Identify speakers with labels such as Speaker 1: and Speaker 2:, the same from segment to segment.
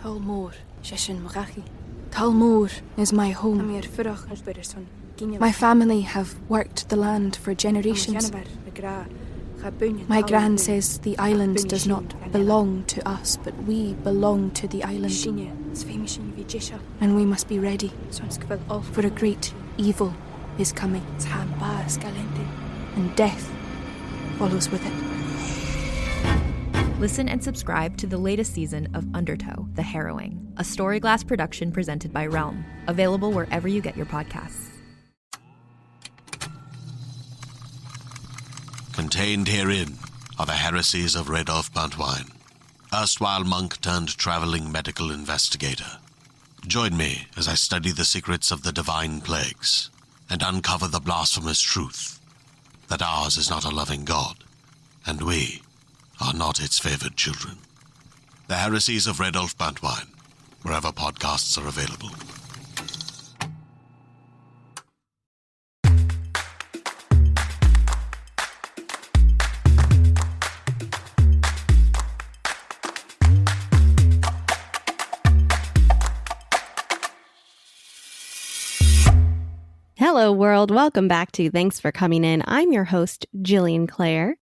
Speaker 1: Talmor, Shishin Magachi. Talmor is my home. My family have worked the land for generations. My gran says the island does not belong to us, but we belong to the island. And we must be ready, for a great evil is coming, and death follows with it.
Speaker 2: Listen and subscribe to the latest season of Undertow, The Harrowing, a Storyglass production presented by Realm, available wherever you get your podcasts.
Speaker 3: Contained herein are the heresies of Radolf Buntwine, erstwhile monk turned traveling medical investigator. Join me as I study the secrets of the divine plagues and uncover the blasphemous truth that ours is not a loving God, and we are not its favored children. The heresies of Radolf Buntwine, wherever podcasts are available.
Speaker 4: Hello, world. Welcome back to Thanks for Coming In. I'm your host, Jillian Clare.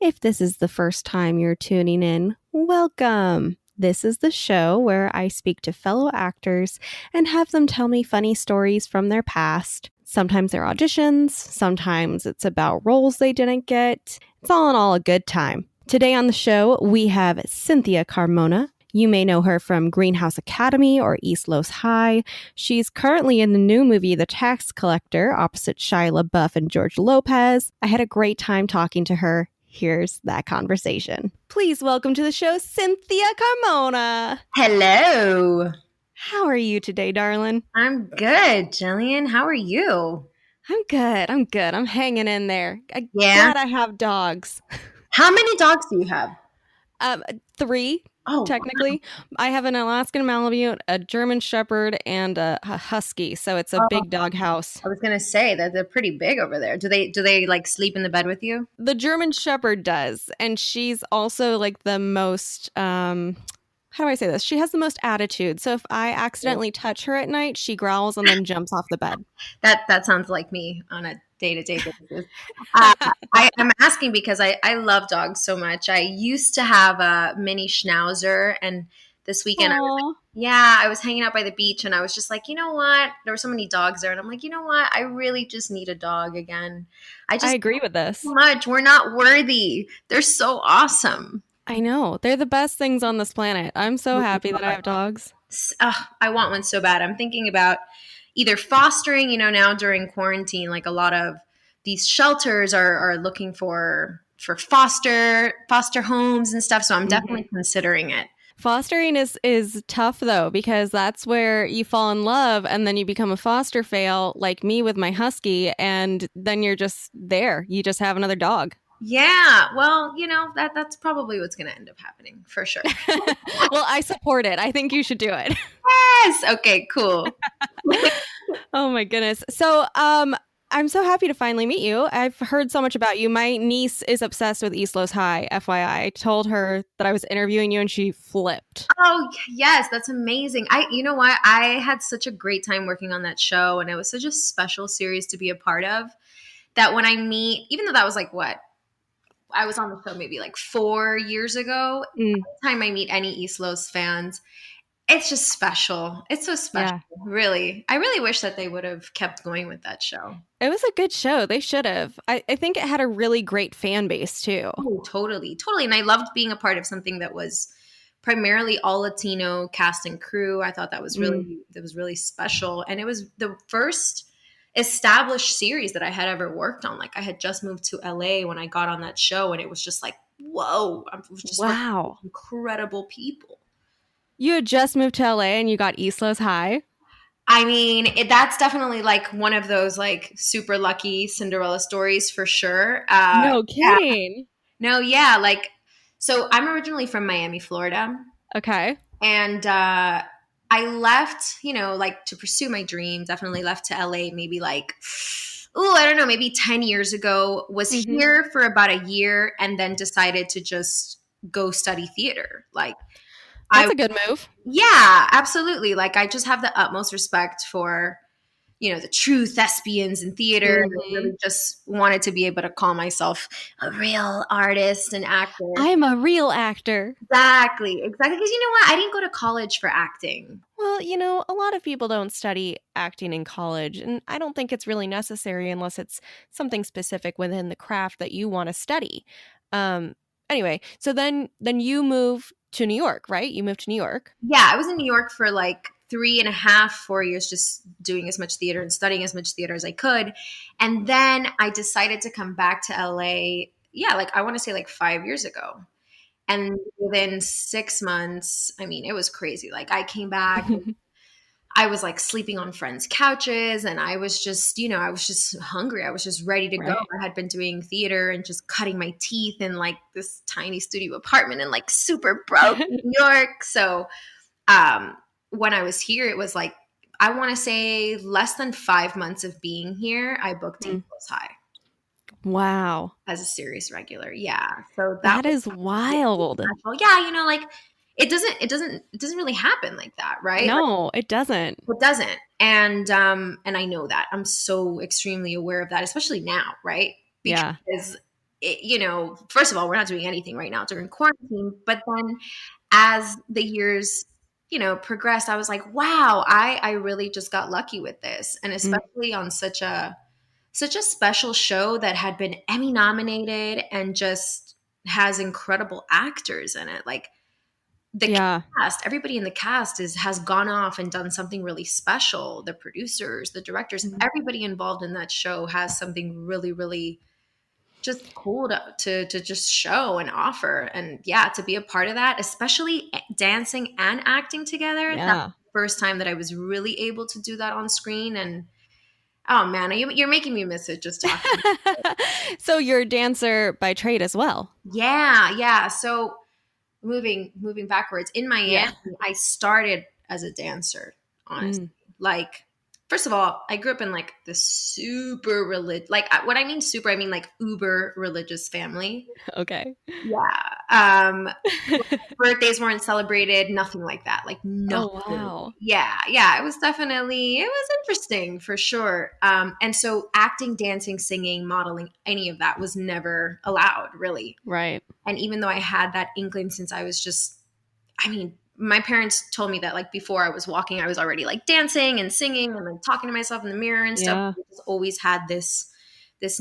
Speaker 4: If this is the first time you're tuning in, welcome. This is the show where I speak to fellow actors and have them tell me funny stories from their past. Sometimes they're auditions, sometimes it's about roles they didn't get. It's all in all a good time. Today on the show, we have Cinthya Carmona. You may know her from Greenhouse Academy or East Los High. She's currently in the new movie The Tax Collector, opposite Shia LaBeouf and George Lopez. I had a great time talking to her. Here's that conversation. Please welcome to the show, Cinthya Carmona.
Speaker 5: Hello.
Speaker 4: How are you today, darling?
Speaker 5: I'm good, Jillian. How are you?
Speaker 4: I'm good. I'm hanging in there.
Speaker 5: Yeah?
Speaker 4: Glad I have dogs.
Speaker 5: How many dogs do you have?
Speaker 4: 3.
Speaker 5: Oh,
Speaker 4: technically. Wow. I have an Alaskan Malamute, a German Shepherd, and a Husky. So it's a big dog house.
Speaker 5: I was gonna say that they're pretty big over there. Do they like sleep in the bed with you?
Speaker 4: The German Shepherd does, and she's also like the most. How do I say this? She has the most attitude. So if I accidentally touch her at night, she growls and then jumps off the bed.
Speaker 5: That sounds like me on a day-to-day basis. I'm asking because I love dogs so much. I used to have a mini schnauzer, and this weekend I was hanging out by the beach, and I was just like, you know what? There were so many dogs there, and I'm like, you know what? I really just need a dog again. I
Speaker 4: agree with this.
Speaker 5: So much. We're not worthy. They're so awesome.
Speaker 4: I know. They're the best things on this planet. I'm so happy that I have dogs.
Speaker 5: I want one so bad. I'm thinking about either fostering, now during quarantine, like a lot of these shelters are looking for foster homes and stuff. So I'm definitely considering it.
Speaker 4: Fostering is tough, though, because that's where you fall in love and then you become a foster fail like me with my Husky. And then you're just there. You just have another dog.
Speaker 5: Yeah, well, that's probably what's going to end up happening for sure.
Speaker 4: Well, I support it. I think you should do it.
Speaker 5: Yes. Okay, cool.
Speaker 4: Oh my goodness. So, I'm so happy to finally meet you. I've heard so much about you. My niece is obsessed with East Los High, FYI. I told her that I was interviewing you and she flipped.
Speaker 5: Oh, yes. That's amazing. You know what? I had such a great time working on that show, and it was such a special series to be a part of that when I meet, even though that was like I was on the show maybe like 4 years ago. Every time I meet any East Los fans, it's just special. It's so special, really. I really wish that they would have kept going with that show.
Speaker 4: It was a good show. They should have. I think it had a really great fan base, too.
Speaker 5: Oh, totally. And I loved being a part of something that was primarily all Latino cast and crew. I thought that was really special. And it was the first established series that I had ever worked on. Like I had just moved to LA when I got on that show, and it was just like, whoa, I was just
Speaker 4: wow,
Speaker 5: incredible people.
Speaker 4: You had just moved to LA and you got East Los High?
Speaker 5: I mean, that's definitely like one of those like super lucky Cinderella stories for sure.
Speaker 4: No kidding.
Speaker 5: No, yeah. Like, so I'm originally from Miami, Florida.
Speaker 4: Okay.
Speaker 5: And I left, like to pursue my dream, definitely left to LA maybe like, I don't know, maybe 10 years ago, was here for about a year and then decided to just go study theater. Like,
Speaker 4: That's a good move.
Speaker 5: Yeah, absolutely. Like I just have the utmost respect for, the true thespians in theater. And I really just wanted to be able to call myself a real artist and actor.
Speaker 4: I'm a real actor.
Speaker 5: Exactly. Because you know what? I didn't go to college for acting.
Speaker 4: Well, a lot of people don't study acting in college, and I don't think it's really necessary unless it's something specific within the craft that you want to study. Anyway, so then you move to New York, right? You moved to New York.
Speaker 5: Yeah, I was in New York for like 3.5, 4 years, just doing as much theater and studying as much theater as I could. And then I decided to come back to LA. Yeah, like I want to say like 5 years ago. And within 6 months, I mean, it was crazy. Like I came back, I was like sleeping on friends' couches, and I was just, I was just hungry. I was just ready to go.
Speaker 4: Right.
Speaker 5: I had been doing theater and just cutting my teeth in like this tiny studio apartment in like super broke New York. So when I was here, it was like, I want to say less than 5 months of being here, I booked Eagles High.
Speaker 4: Wow.
Speaker 5: As a series regular. Yeah. So
Speaker 4: that is wild.
Speaker 5: Yeah, like it doesn't really happen like that, right?
Speaker 4: No, it doesn't.
Speaker 5: It doesn't. And I know that. I'm so extremely aware of that, especially now, right? Because first of all, we're not doing anything right now during quarantine, but then as the years progressed, I was like, wow, I really just got lucky with this. And especially on such a special show that had been Emmy nominated and just has incredible actors in it. Like the cast, everybody in the cast has gone off and done something really special. The producers, the directors, everybody involved in that show has something really, really just cool to just show and offer. And yeah, to be a part of that, especially dancing and acting together.
Speaker 4: Yeah.
Speaker 5: That's the first time that I was really able to do that on screen. And oh man, you're making me miss it just talking.
Speaker 4: So you're a dancer by trade as well.
Speaker 5: Yeah. So moving backwards, in Miami, I started as a dancer, honestly. Like, first of all, I grew up in like the super religious, like what I mean super, I mean like uber religious family.
Speaker 4: Okay.
Speaker 5: Yeah. Birthdays weren't celebrated, nothing like that. Like nothing.
Speaker 4: Oh, wow.
Speaker 5: Yeah. It was interesting for sure. And so acting, dancing, singing, modeling, any of that was never allowed, really.
Speaker 4: Right.
Speaker 5: And even though I had that inkling since I was my parents told me that like before I was walking, I was already like dancing and singing and like talking to myself in the mirror and stuff. I just always had this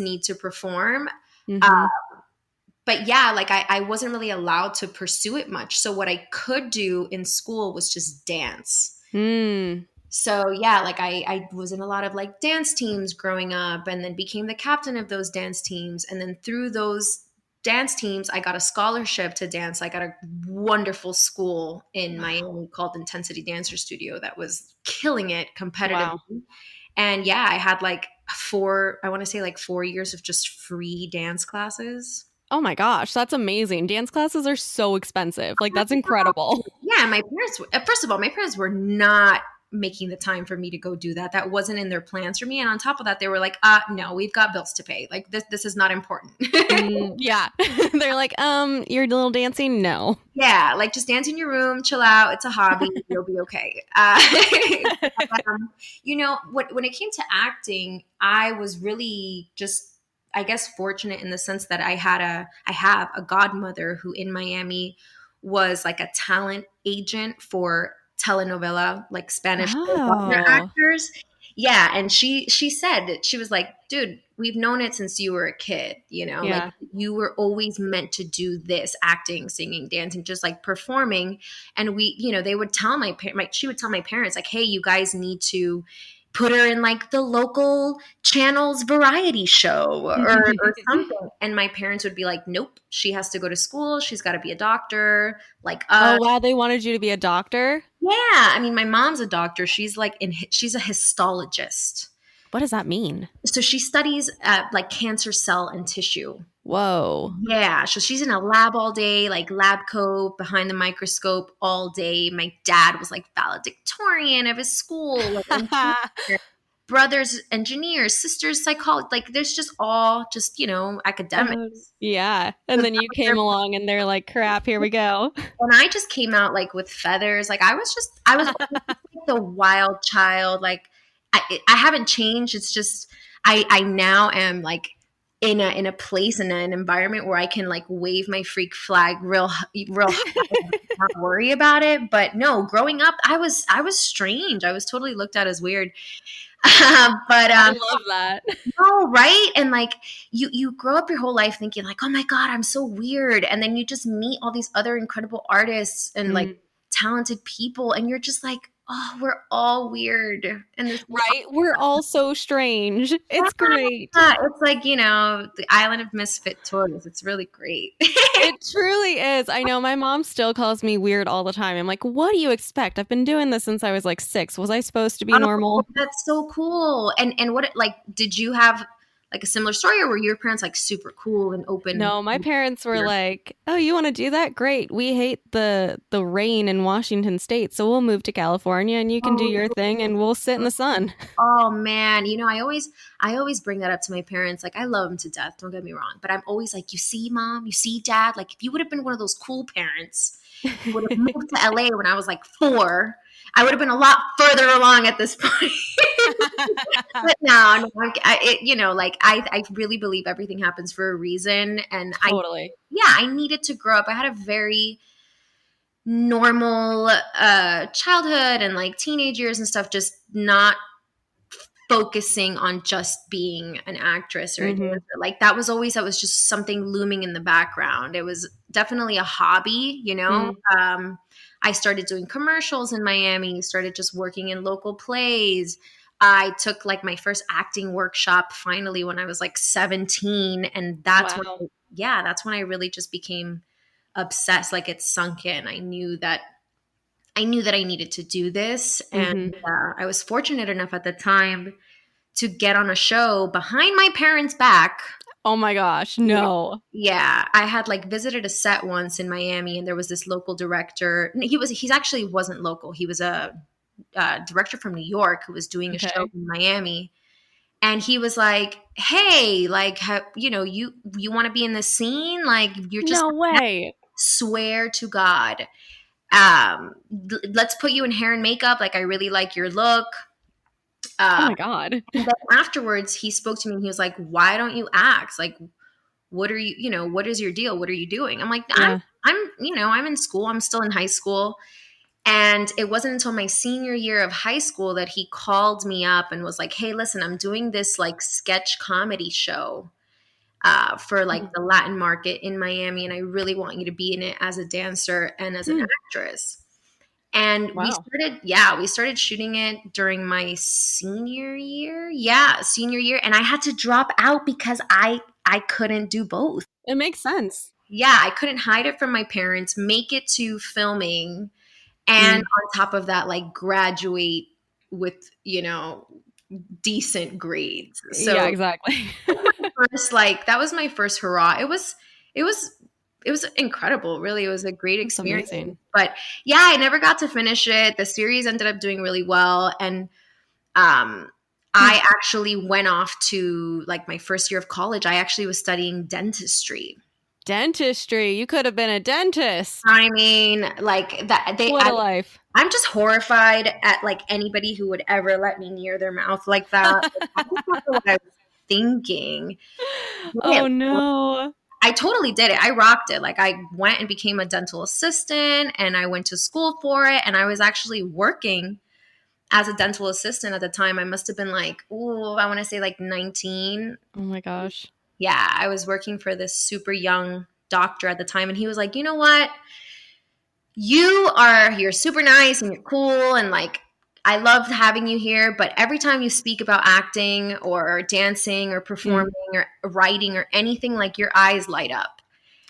Speaker 5: need to perform. But yeah, like I wasn't really allowed to pursue it much. So what I could do in school was just dance. So yeah, like I was in a lot of like dance teams growing up, and then became the captain of those dance teams. And then through those dance teams, I got a scholarship to dance. I got a wonderful school in Miami called Intensity Dancer Studio that was killing it competitively. Wow. And yeah, I had like 4 years of just free dance classes.
Speaker 4: Oh my gosh, that's amazing. Dance classes are so expensive. Like, that's incredible.
Speaker 5: Yeah, my parents were not making the time for me to go do that. That wasn't in their plans for me. And on top of that, they were like, no, we've got bills to pay. Like this is not important.
Speaker 4: Yeah. They're like, you're a little dancing? No.
Speaker 5: Yeah. Like just dance in your room, chill out. It's a hobby. You'll be okay. When it came to acting, I was really just, I guess, fortunate in the sense that I have a godmother who in Miami was like a talent agent for telenovela, like Spanish actors. Yeah. And she said that she was like, dude, we've known it since you were a kid, like you were always meant to do this, acting, singing, dancing, just like performing. And they would tell she would tell my parents like, hey, you guys need to put her in like the local channel's variety show or something. And my parents would be like, nope, she has to go to school. She's got to be a doctor. Like,
Speaker 4: oh, wow. They wanted you to be a doctor?
Speaker 5: Yeah. I mean, my mom's a doctor. She's like, she's a histologist.
Speaker 4: What does that mean?
Speaker 5: So she studies like cancer cell and tissue.
Speaker 4: Whoa.
Speaker 5: Yeah. So she's in a lab all day, like lab coat behind the microscope all day. My dad was like valedictorian of his school. brothers engineers, sisters psychologists. Like there's just all just, academics.
Speaker 4: Yeah. And then you came along and they're like, crap, here we go.
Speaker 5: And I just came out like with feathers. Like I was always like the wild child. Like I haven't changed. It's just I now am like in a place, in an environment where I can like wave my freak flag real high and not worry about it. But no, growing up, I was strange. I was totally looked at as weird. But
Speaker 4: I love that.
Speaker 5: no, right? And like you grow up your whole life thinking like, oh my God, I'm so weird. And then you just meet all these other incredible artists and like talented people, and you're just like, oh, we're all weird. And this
Speaker 4: Right? We're all so strange. It's great.
Speaker 5: it's like, the island of misfit toys. It's really great.
Speaker 4: It truly is. I know my mom still calls me weird all the time. I'm like, what do you expect? I've been doing this since I was like 6. Was I supposed to be normal?
Speaker 5: That's so cool. And what, like, did you have like a similar story, or were your parents like super cool and open?
Speaker 4: No, my parents were like, oh, you want to do that? Great. We hate the rain in Washington State, so we'll move to California and you can do your thing and we'll sit in the sun.
Speaker 5: Oh man, I always bring that up to my parents. Like I love them to death, don't get me wrong, but I'm always like, you see, Mom, you see, Dad, like if you would have been one of those cool parents who would have moved to LA when I was like 4, I would have been a lot further along at this point. But no, I really believe everything happens for a reason, and
Speaker 4: Totally.
Speaker 5: I needed to grow up. I had a very normal childhood and like teenage years and stuff, just not focusing on just being an actress or a dancer. Like that was just something looming in the background. It was definitely a hobby, I started doing commercials in Miami, started just working in local plays. I took like my first acting workshop finally when I was like 17. And that's when I really just became obsessed. Like it sunk in. I knew that I needed to do this. And I was fortunate enough at the time to get on a show behind my parents' back.
Speaker 4: Oh my gosh, no.
Speaker 5: Yeah. I had like visited a set once in Miami, and there was this local director. He actually wasn't local. He was a director from New York who was doing a show in Miami. And he was like, hey, like, you want to be in the scene? Like, you're just
Speaker 4: no way.
Speaker 5: Swear to God. Let's put you in hair and makeup. Like, I really like your look.
Speaker 4: Oh my God.
Speaker 5: And then afterwards, he spoke to me and he was like, why don't you act? Like, what are you, what is your deal? What are you doing? I'm like, I'm in school. I'm still in high school. And it wasn't until my senior year of high school that he called me up and was like, hey, listen, I'm doing this like sketch comedy show for like the Latin market in Miami. And I really want you to be in it as a dancer and as an actress. And we started shooting it during my senior year. Yeah, senior year. And I had to drop out because I couldn't do both.
Speaker 4: It makes sense.
Speaker 5: Yeah, I couldn't hide it from my parents, make it to filming, and on top of that, like graduate with, decent grades. So
Speaker 4: yeah, exactly.
Speaker 5: that was my first hurrah. It was incredible. Really, it was a great experience.
Speaker 4: Amazing.
Speaker 5: But yeah, I never got to finish it. The series ended up doing really well, and I actually went off to like my first year of college. I actually was studying dentistry.
Speaker 4: Dentistry. You could have been a dentist.
Speaker 5: I mean, like that.
Speaker 4: What a life.
Speaker 5: I'm just horrified at like anybody who would ever let me near their mouth like that. I just don't know what I was thinking.
Speaker 4: Oh no.
Speaker 5: I totally did it. I rocked it. Like I went and became a dental assistant, and I went to school for it. And I was actually working as a dental assistant at the time. I must have been like, I want to say like 19.
Speaker 4: Oh my gosh.
Speaker 5: Yeah. I was working for this super young doctor at the time. And he was like, you know what? You're super nice and you're cool. And like, I loved having you here, but every time you speak about acting or dancing or performing or writing or anything, like your eyes light up.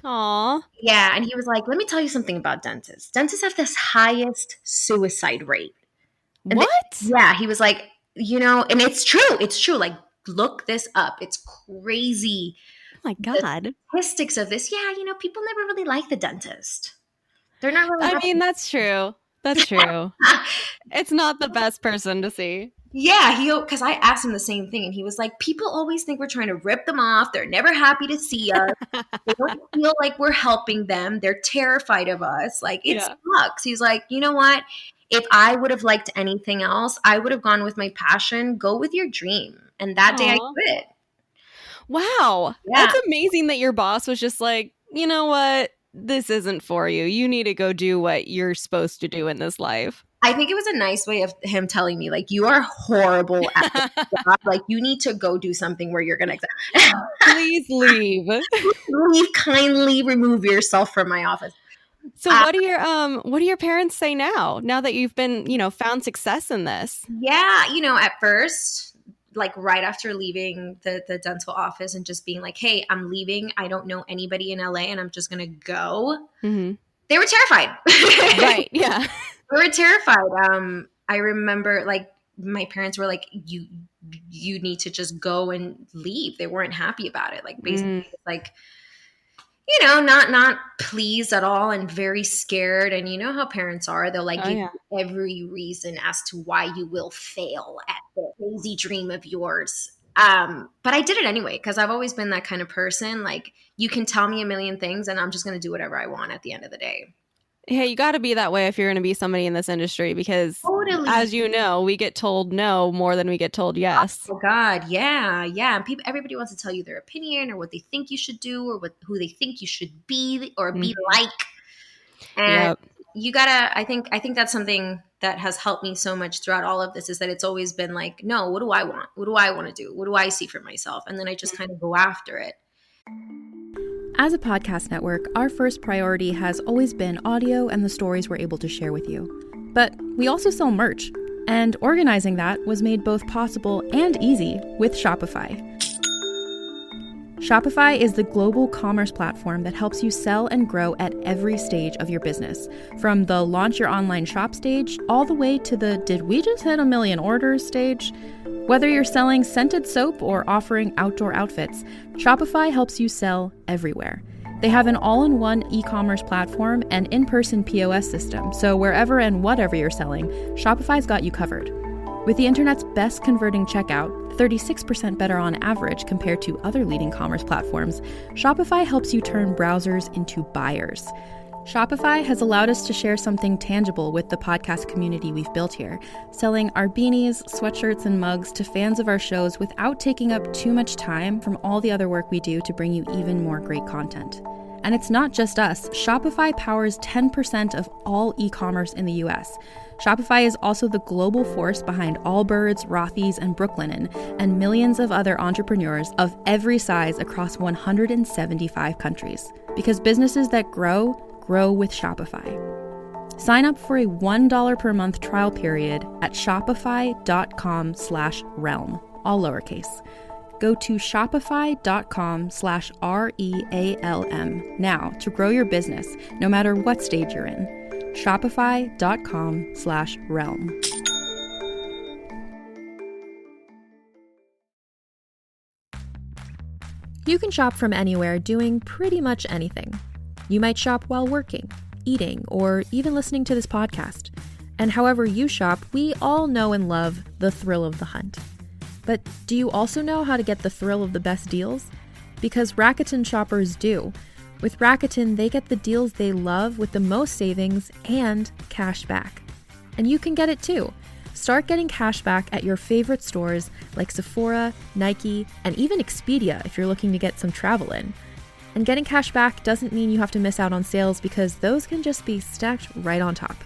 Speaker 4: Aw.
Speaker 5: Yeah. And he was like, let me tell you something about dentists. Dentists have this highest suicide rate. And
Speaker 4: what?
Speaker 5: He was like, and it's true. It's true. Like, look this up. It's crazy.
Speaker 4: Oh my God.
Speaker 5: The statistics of this. Yeah. People never really like the dentist. They're not really.
Speaker 4: I mean, that's true. That's true. It's not the best person to see.
Speaker 5: Yeah, because I asked him the same thing, and he was like, people always think we're trying to rip them off. They're never happy to see us. They don't feel like we're helping them. They're terrified of us. Like, it
Speaker 4: Yeah.
Speaker 5: sucks. He's like, you know what? If I would have liked anything else, I would have gone with my passion. Go with your dream. And that day I
Speaker 4: Aw.
Speaker 5: quit.
Speaker 4: Wow.
Speaker 5: Yeah.
Speaker 4: That's amazing that your boss was just like, you know what? This isn't for you. You need to go do what you're supposed to do in this life.
Speaker 5: I think it was a nice way of him telling me, like, you are horrible at this job. Like, you need to go do something where you're going to
Speaker 4: Please leave.
Speaker 5: leave, kindly remove yourself from my office.
Speaker 4: So what do your parents say now? Now that you've been, found success in this?
Speaker 5: Yeah, at first, like right after leaving the dental office and just being like, hey, I'm leaving. I don't know anybody in LA and I'm just going to go.
Speaker 4: Mm-hmm.
Speaker 5: They were terrified.
Speaker 4: Right. Yeah.
Speaker 5: They were terrified. I remember like my parents were like, you need to just go and leave. They weren't happy about it. Like basically like, not pleased at all and very scared. And you know how parents are. They'll like give you every reason as to why you will fail at the crazy dream of yours. But I did it anyway because I've always been that kind of person. Like you can tell me a million things and I'm just going to do whatever I want at the end of the day.
Speaker 4: Hey, you got to be that way if you're going to be somebody in this industry because,
Speaker 5: Totally.
Speaker 4: as you know, we get told no more than we get told yes.
Speaker 5: Oh God, yeah. And everybody wants to tell you their opinion or what they think you should do or who they think you should be or be like. And you gotta. I think that's something that has helped me so much throughout all of this is that it's always been like, no, what do I want? What do I want to do? What do I see for myself? And then I just kind of go after it.
Speaker 2: As a podcast network, our first priority has always been audio and the stories we're able to share with you. But we also sell merch, and organizing that was made both possible and easy with Shopify. Shopify is the global commerce platform that helps you sell and grow at every stage of your business, from the launch your online shop stage all the way to the did we just hit 1 million orders stage. Whether you're selling scented soap or offering outdoor outfits, Shopify helps you sell everywhere. They have an all-in-one e-commerce platform and in-person POS system, so wherever and whatever you're selling, Shopify's got you covered. With the internet's best converting checkout, 36% better on average compared to other leading commerce platforms, Shopify helps you turn browsers into buyers. Shopify has allowed us to share something tangible with the podcast community we've built here, selling our beanies, sweatshirts, and mugs to fans of our shows without taking up too much time from all the other work we do to bring you even more great content. And it's not just us. Shopify powers 10% of all e-commerce in the US. Shopify is also the global force behind Allbirds, Rothy's, and Brooklinen, and millions of other entrepreneurs of every size across 175 countries. Because businesses that grow with Shopify. Sign up for a $1 per month trial period at shopify.com/realm, all lowercase. Go to shopify.com/REALM now to grow your business, no matter what stage you're in. Shopify.com/realm. You can shop from anywhere doing pretty much anything. You might shop while working, eating, or even listening to this podcast. And however you shop, we all know and love the thrill of the hunt. But do you also know how to get the thrill of the best deals? Because Rakuten shoppers do. With Rakuten, they get the deals they love with the most savings and cash back. And you can get it too. Start getting cash back at your favorite stores like Sephora, Nike, and even Expedia if you're looking to get some travel in. And getting cash back doesn't mean you have to miss out on sales because those can just be stacked right on top.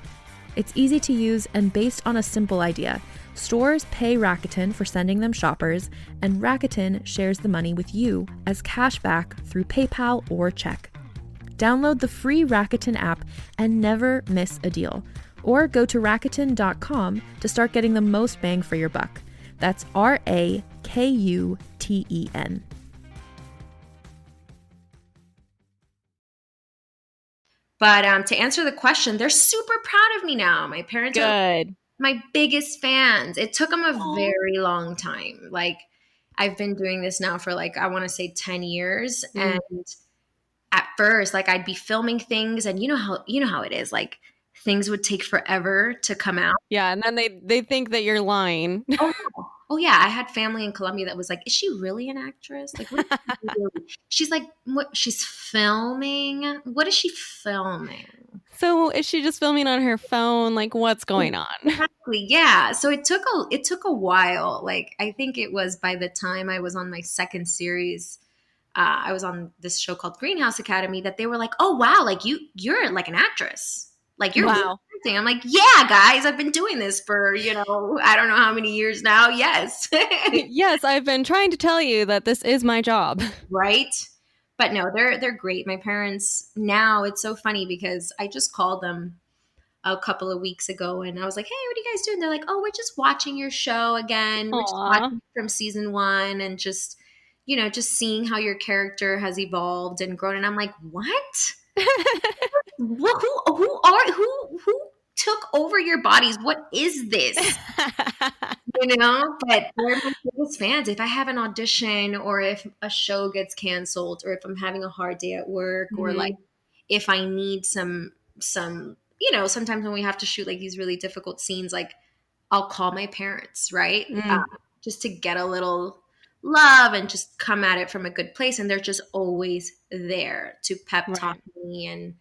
Speaker 2: It's easy to use and based on a simple idea. Stores pay Rakuten for sending them shoppers, and Rakuten shares the money with you as cash back through PayPal or check. Download the free Rakuten app and never miss a deal. Or go to Rakuten.com to start getting the most bang for your buck. That's RAKUTEN.
Speaker 5: But to answer the question, they're super proud of me now. My parents are my biggest fans. It took them a very long time. Like I've been doing this now for like, I want to say 10 years. And at first, like I'd be filming things and you know how it is. Like things would take forever to come out.
Speaker 4: Yeah, and then they think that you're lying.
Speaker 5: Oh, no. Oh yeah, I had family in Colombia that was like, "Is she really an actress? Like, what is she doing?" She's like, "What? She's filming? What is she filming?"
Speaker 4: So is she just filming on her phone? Like, what's going on?
Speaker 5: Exactly. Yeah. So it took a while. Like, I think it was by the time I was on my second series, I was on this show called Greenhouse Academy, that they were like, "Oh wow, like you're like an actress. Like you're really
Speaker 4: Wow.
Speaker 5: acting." I'm like, "Yeah, guys, I've been doing this for, I don't know how many years now." Yes.
Speaker 4: Yes, I've been trying to tell you that this is my job.
Speaker 5: Right? But no, they're great. My parents now, it's so funny because I just called them a couple of weeks ago and I was like, "Hey, what are you guys doing?" They're like, "Oh, we're just watching your show again. We're just
Speaker 4: Aw.
Speaker 5: watching from season 1 and just, just seeing how your character has evolved and grown." And I'm like, "What? Well, who took over your bodies? What is this?" But they're my biggest fans. If I have an audition or if a show gets canceled or if I'm having a hard day at work or like if I need some sometimes when we have to shoot like these really difficult scenes, like I'll call my parents, right? Just to get a little love and just come at it from a good place. And they're just always there to pep talk me and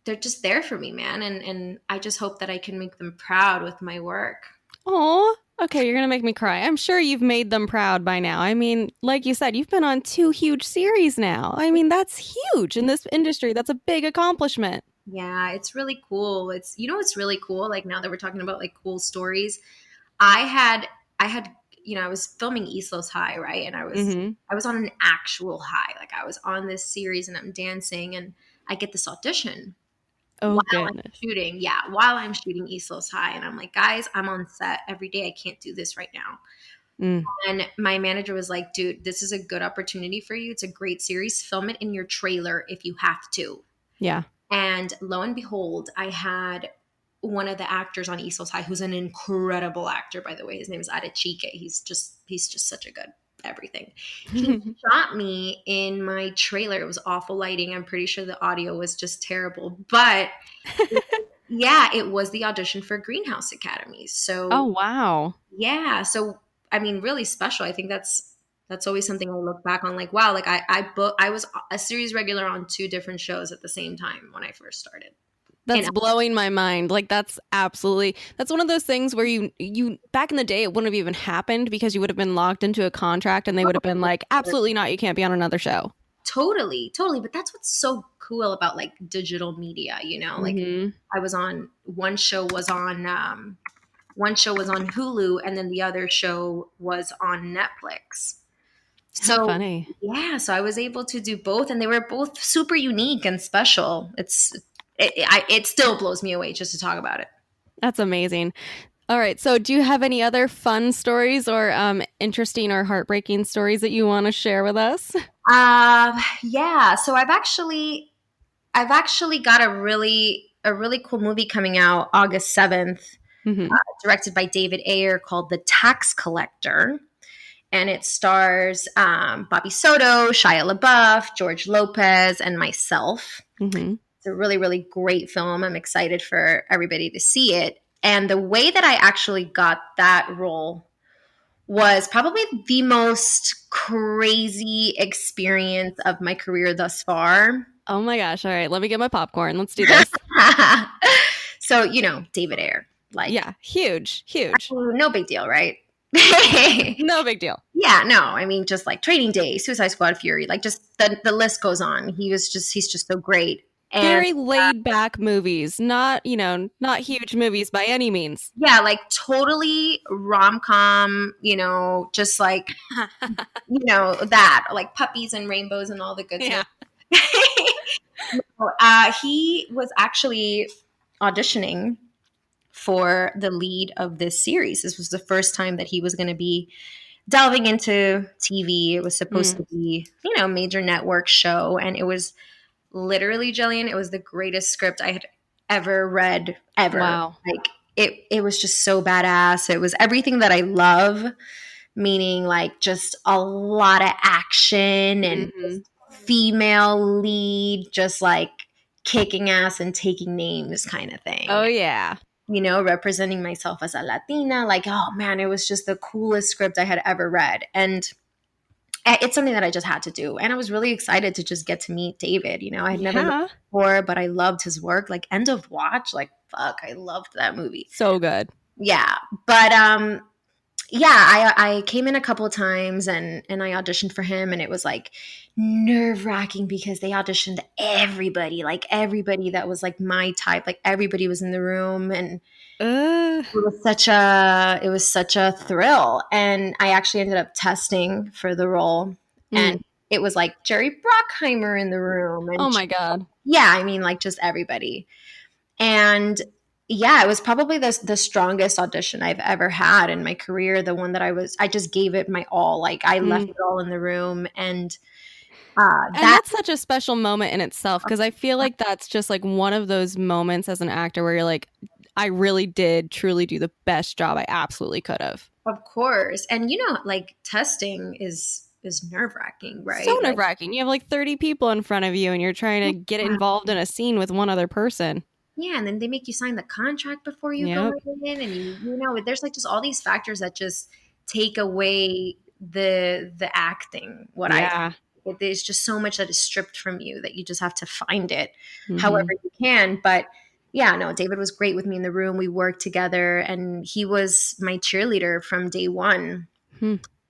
Speaker 5: they're just there for me, man. And I just hope that I can make them proud with my work.
Speaker 4: Oh, okay, you're going to make me cry. I'm sure you've made them proud by now. I mean, like you said, you've been on 2 huge series now. I mean, that's huge in this industry. That's a big accomplishment.
Speaker 5: Yeah, it's really cool. It's really cool. Like now that we're talking about like cool stories, I had I was filming Islos High, right? And I was on an actual high. Like I was on this series and I'm dancing and I get this audition
Speaker 4: Oh,
Speaker 5: while
Speaker 4: goodness.
Speaker 5: I'm shooting. Yeah, while I'm shooting Islos High. And I'm like, "Guys, I'm on set every day. I can't do this right now." And my manager was like, "Dude, this is a good opportunity for you. It's a great series. Film it in your trailer if you have to."
Speaker 4: Yeah.
Speaker 5: And lo and behold, I had one of the actors on Islos High, who's an incredible actor, by the way. His name is Adechike. He's just such a good everything. He shot me in my trailer. It was awful lighting. I'm pretty sure the audio was just terrible. But yeah, it was the audition for Greenhouse Academy. So
Speaker 4: Oh, wow.
Speaker 5: yeah. So I mean, really special. I think that's always something I look back on like, wow, like I was a series regular on 2 different shows at the same time when I first started.
Speaker 4: That's blowing my mind. Like that's one of those things where you back in the day it wouldn't have even happened because you would have been locked into a contract and they would have been like, absolutely not, you can't be on another show.
Speaker 5: Totally. But that's what's so cool about like digital media, like I was on one show was on Hulu and then the other show was on Netflix.
Speaker 4: So funny.
Speaker 5: Yeah, so I was able to do both and they were both super unique and special. It still blows me away just to talk about it.
Speaker 4: That's amazing. All right. So do you have any other fun stories or interesting or heartbreaking stories that you want to share with us?
Speaker 5: Yeah. So I've actually got a really cool movie coming out August 7th, directed by David Ayer called The Tax Collector. And it stars Bobby Soto, Shia LaBeouf, George Lopez, and myself. It's a really, really great film. I'm excited for everybody to see it. And the way that I actually got that role was probably the most crazy experience of my career thus far.
Speaker 4: Oh my gosh. All right. Let me get my popcorn. Let's do this.
Speaker 5: So, David Ayer. Like,
Speaker 4: yeah, huge.
Speaker 5: No big deal, right?
Speaker 4: No big deal.
Speaker 5: Yeah, no. I mean, just like Training Day, Suicide Squad, Fury, like just the list goes on. He's just so great. And,
Speaker 4: very laid back movies, not huge movies by any means.
Speaker 5: Yeah, like totally rom-com, just like, that, like puppies and rainbows and all the good stuff. He was actually auditioning for the lead of this series. This was the first time that he was going to be delving into TV. It was supposed to be, a major network show. And it was literally, Jillian, it was the greatest script I had ever read, ever.
Speaker 4: Wow.
Speaker 5: Like it was just so badass. It was everything that I love, meaning like just a lot of action and female lead, just like kicking ass and taking names kind of thing.
Speaker 4: Oh, yeah.
Speaker 5: You know, representing myself as a Latina. Like, oh man, it was just the coolest script I had ever read. And it's something that I just had to do. And I was really excited to just get to meet David. You know, I had never met him before, but I loved his work. Like End of Watch, like fuck, I loved that movie.
Speaker 4: So good.
Speaker 5: Yeah. But yeah, I came in a couple of times and I auditioned for him, and it was like nerve-wracking because they auditioned everybody, like everybody that was like my type, like everybody was in the room, and it was such a thrill. And I actually ended up testing for the role, and it was like Jerry Bruckheimer in the room, and
Speaker 4: oh my God.
Speaker 5: Yeah, I mean, like just everybody. And yeah, it was probably the strongest audition I've ever had in my career. The one that I just gave it my all. Like I left it all in the room. And
Speaker 4: that's such a special moment in itself, because I feel like that's just like one of those moments as an actor where you're like, I really did truly do the best job I absolutely could have.
Speaker 5: Of course. And you know, like testing is nerve-wracking, right?
Speaker 4: So nerve-wracking. You have like 30 people in front of you and you're trying to get involved in a scene with one other person.
Speaker 5: Yeah, and then they make you sign the contract before you go in, and you know, there's like just all these factors that just take away the acting. There's just so much that is stripped from you that you just have to find it however you can. But yeah, no, David was great with me in the room. We worked together, and he was my cheerleader from day one.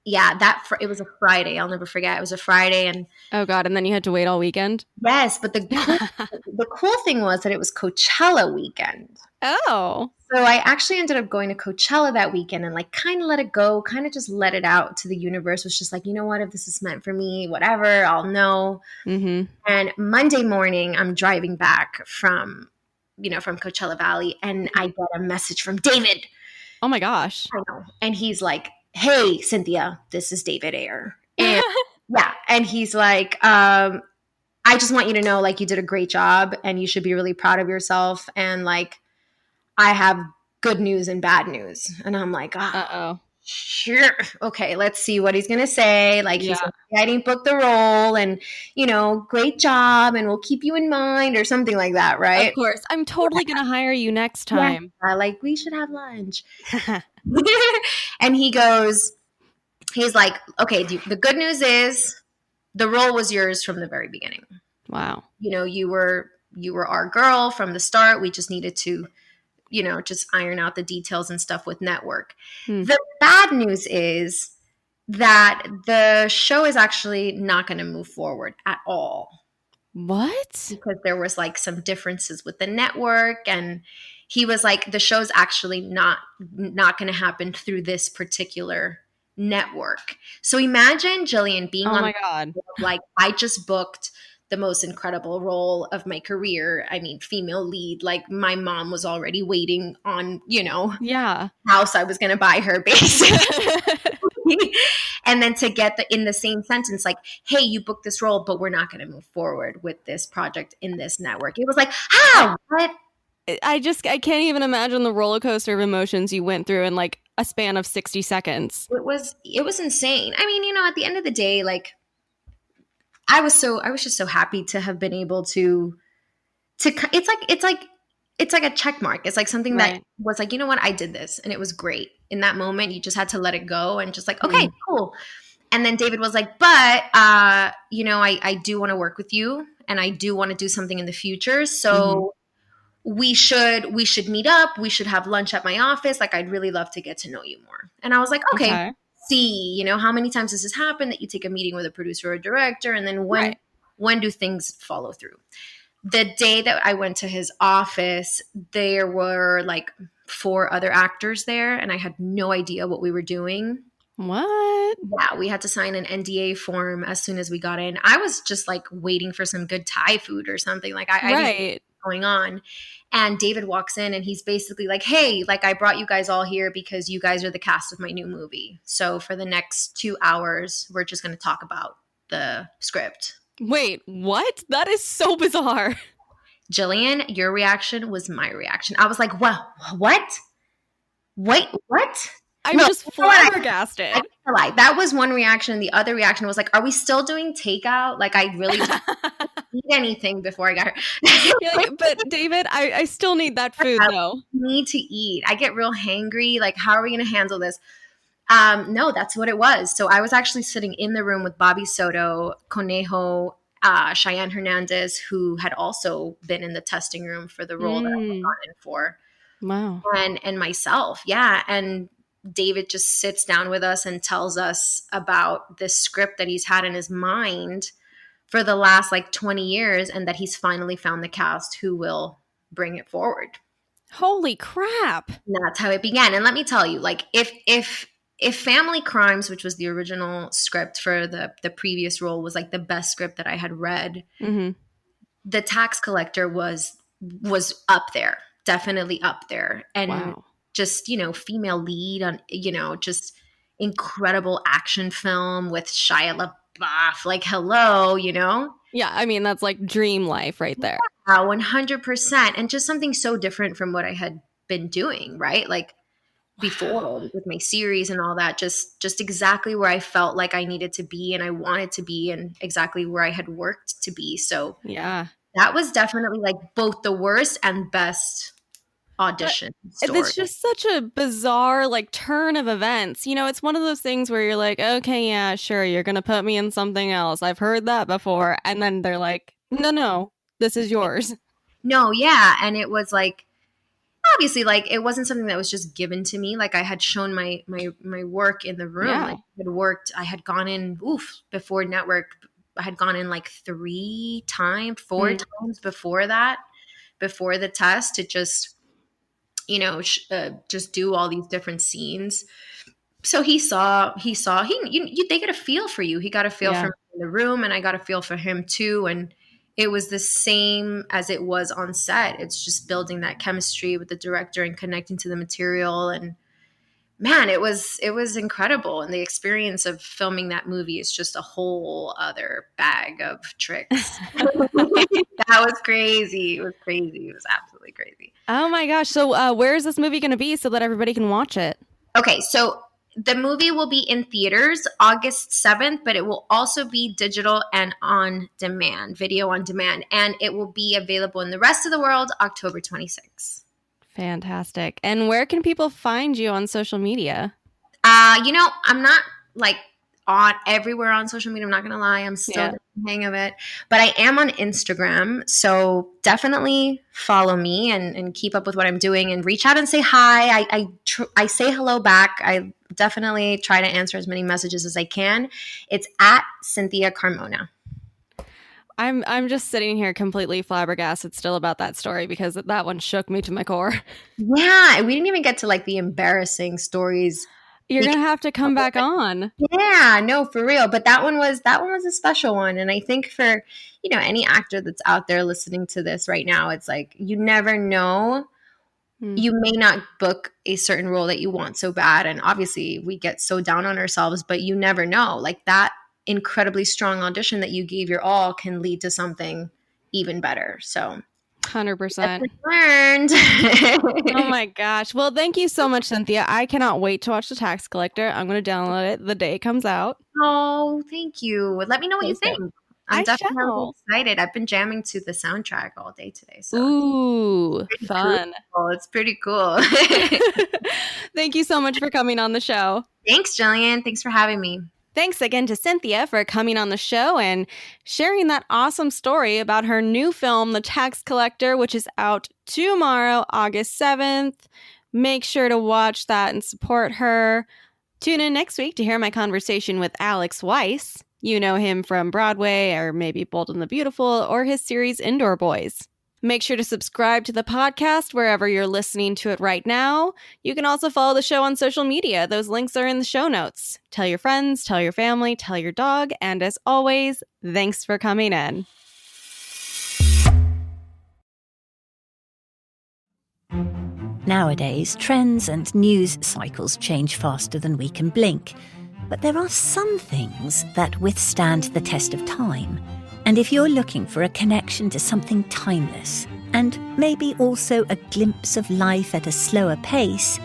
Speaker 5: Yeah, it was a Friday. I'll never forget. It was a Friday, and
Speaker 4: oh God, and then you had to wait all weekend?
Speaker 5: Yes, but the cool thing was that it was Coachella weekend.
Speaker 4: Oh.
Speaker 5: So I actually ended up going to Coachella that weekend and like kind of let it go, kind of just let it out to the universe. It was just like, you know what, if this is meant for me, whatever, I'll know. And Monday morning, I'm driving back from Coachella Valley, and I get a message from David.
Speaker 4: Oh my gosh.
Speaker 5: I know. And he's like, hey, Cinthya, this is David Ayer. And yeah. And he's like, I just want you to know, like, you did a great job and you should be really proud of yourself. And like, I have good news and bad news. And I'm like, sure. Okay, let's see what he's going to say. Like, he's like, I didn't book the role, and, you know, great job, and we'll keep you in mind, or something like that, right?
Speaker 4: Of course. I'm totally going to hire you next time.
Speaker 5: Yeah, like, we should have lunch. And he's like, okay, the good news is the role was yours from the very beginning.
Speaker 4: Wow.
Speaker 5: You know, you were our girl from the start. We just needed to, you know, just iron out the details and stuff with network. The bad news is that the show is actually not going to move forward at all.
Speaker 4: What?
Speaker 5: Because there was like some differences with the network, and he was like, the show's actually not going to happen through this particular network. So imagine, Jillian, being
Speaker 4: my God.
Speaker 5: Like, I just booked the most incredible role of my career. I mean, female lead. Like, my mom was already waiting on, you know, house I was going to buy her, basically. And then to get in the same sentence, like, hey, you booked this role, but we're not going to move forward with this project in this network. It was like, how? What?
Speaker 4: I can't even imagine the roller coaster of emotions you went through in like a span of 60 seconds.
Speaker 5: It was insane. I mean, you know, at the end of the day, like, I was just so happy to have been able to it's like a check mark. It's like something that was like, you know what, I did this and it was great. In that moment, you just had to let it go and just like, okay, cool. And then David was like, but you know, I do want to work with you, and I do want to do something in the future. So we should meet up. We should have lunch at my office. Like, I'd really love to get to know you more. And I was like, okay. See, you know, how many times does this happen that you take a meeting with a producer or a director, and then when do things follow through? The day that I went to his office, there were like 4 other actors there, and I had no idea what we were doing.
Speaker 4: What?
Speaker 5: Yeah, we had to sign an NDA form as soon as we got in. I was just like waiting for some good Thai food or something. Like, I didn't know what was going on. And David walks in and he's basically like, hey, like, I brought you guys all here because you guys are the cast of my new movie. So for the next 2 hours, we're just going to talk about the script.
Speaker 4: Wait, what? That is so bizarre.
Speaker 5: Jillian, your reaction was my reaction. I was like, well, what? Wait, what?
Speaker 4: I'm just flabbergasted.
Speaker 5: I can't lie. That was one reaction. The other reaction was like, are we still doing takeout? Like, I really eat anything before I got her.
Speaker 4: You're like, but David, I still need that food though.
Speaker 5: Need to eat. I get real hangry. Like, how are we going to handle this? No, that's what it was. So I was actually sitting in the room with Bobby Soto, Conejo, Cheyenne Hernandez, who had also been in the testing room for the role that I had gone in for.
Speaker 4: Wow.
Speaker 5: And myself. Yeah. And David just sits down with us and tells us about this script that he's had in his mind for the last like 20 years, and that he's finally found the cast who will bring it forward.
Speaker 4: Holy crap.
Speaker 5: And that's how it began. And let me tell you, like, if Family Crimes, which was the original script for the previous role, was like the best script that I had read, The Tax Collector was up there, definitely up there. And just, female lead on, just incredible action film with Shia LaBeouf, like, hello,
Speaker 4: Yeah, I mean, that's like dream life right there.
Speaker 5: Yeah, 100%. And just something so different from what I had been doing, right? Like, before with my series and all that, just exactly where I felt like I needed to be and I wanted to be, and exactly where I had worked to be. So
Speaker 4: yeah,
Speaker 5: that was definitely like both the worst and best audition story.
Speaker 4: It's just such a bizarre like turn of events. It's one of those things where you're like, okay, yeah, sure, you're gonna put me in something else. I've heard that before. And then they're like, no, this is yours.
Speaker 5: No, yeah. And it was like, obviously, like, it wasn't something that was just given to me. Like, I had shown my work in the room.
Speaker 4: Yeah.
Speaker 5: Like, I had gone in before network. I had gone in like 4 times before that, before the test, to just just do all these different scenes. So they get a feel for you. He got a feel for me in the room, and I got a feel for him too. And it was the same as it was on set. It's just building that chemistry with the director and connecting to the material. And man, it was incredible. And the experience of filming that movie is just a whole other bag of tricks. That was crazy. It was crazy. It was absolutely crazy.
Speaker 4: Oh my gosh. So where is this movie going to be so that everybody can watch it?
Speaker 5: Okay, so the movie will be in theaters August 7th, but it will also be digital and on demand, video on demand. And it will be available in the rest of the world October 26th. Fantastic.
Speaker 4: And where can people find you on social media?
Speaker 5: I'm not like on everywhere on social media. I'm not going to lie. I'm still getting the hang of it. But I am on Instagram. So definitely follow me and keep up with what I'm doing and reach out and say hi. I say hello back. I definitely try to answer as many messages as I can. It's at Cinthya Carmona.
Speaker 4: I'm just sitting here completely flabbergasted still about that story, because that one shook me to my core.
Speaker 5: Yeah, we didn't even get to like the embarrassing stories.
Speaker 4: You're going to have to come back on.
Speaker 5: Yeah, no, for real. But that one was a special one. And I think for, any actor that's out there listening to this right now, it's like, you never know. You may not book a certain role that you want so bad. And obviously we get so down on ourselves, but you never know. Like, that incredibly strong audition that you gave your all can lead to something even better. So
Speaker 4: 100%.
Speaker 5: Learned.
Speaker 4: Oh my gosh. Well, thank you so much, Cinthya. I cannot wait to watch The Tax Collector. I'm going to download it the day it comes out.
Speaker 5: Oh, thank you. Let me know what you think. I'm definitely excited. I've been jamming to the soundtrack all day today. So
Speaker 4: ooh, fun.
Speaker 5: Cool. It's pretty cool.
Speaker 4: Thank you so much for coming on the show.
Speaker 5: Thanks, Jillian. Thanks for having me.
Speaker 4: Thanks again to Cinthya for coming on the show and sharing that awesome story about her new film, The Tax Collector, which is out tomorrow, August 7th. Make sure to watch that and support her. Tune in next week to hear my conversation with Alex Weiss. You know him from Broadway, or maybe Bold and the Beautiful, or his series Indoor Boys. Make sure to subscribe to the podcast wherever you're listening to it right now. You can also follow the show on social media. Those links are in the show notes. Tell your friends, tell your family, tell your dog, and as always, thanks for coming in.
Speaker 6: Nowadays, trends and news cycles change faster than we can blink. But there are some things that withstand the test of time. And if you're looking for a connection to something timeless, and maybe also a glimpse of life at a slower pace,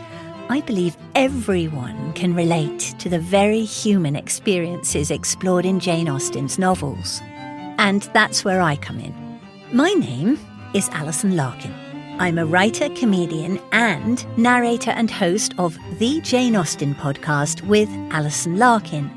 Speaker 6: I believe everyone can relate to the very human experiences explored in Jane Austen's novels. And that's where I come in. My name is Alison Larkin. I'm a writer, comedian, and narrator and host of the Jane Austen podcast with Alison Larkin.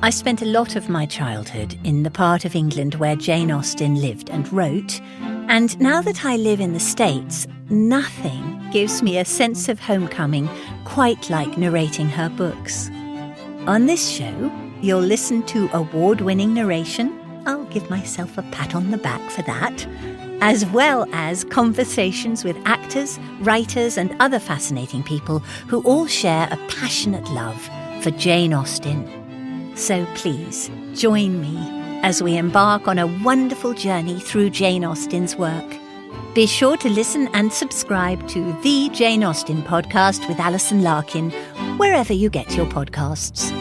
Speaker 6: I spent a lot of my childhood in the part of England where Jane Austen lived and wrote, and now that I live in the States, nothing gives me a sense of homecoming quite like narrating her books. On this show, you'll listen to award-winning narration. I'll give myself a pat on the back for that, as well as conversations with actors, writers, and other fascinating people who all share a passionate love for Jane Austen. So please join me as we embark on a wonderful journey through Jane Austen's work. Be sure to listen and subscribe to the Jane Austen podcast with Alison Larkin, wherever you get your podcasts.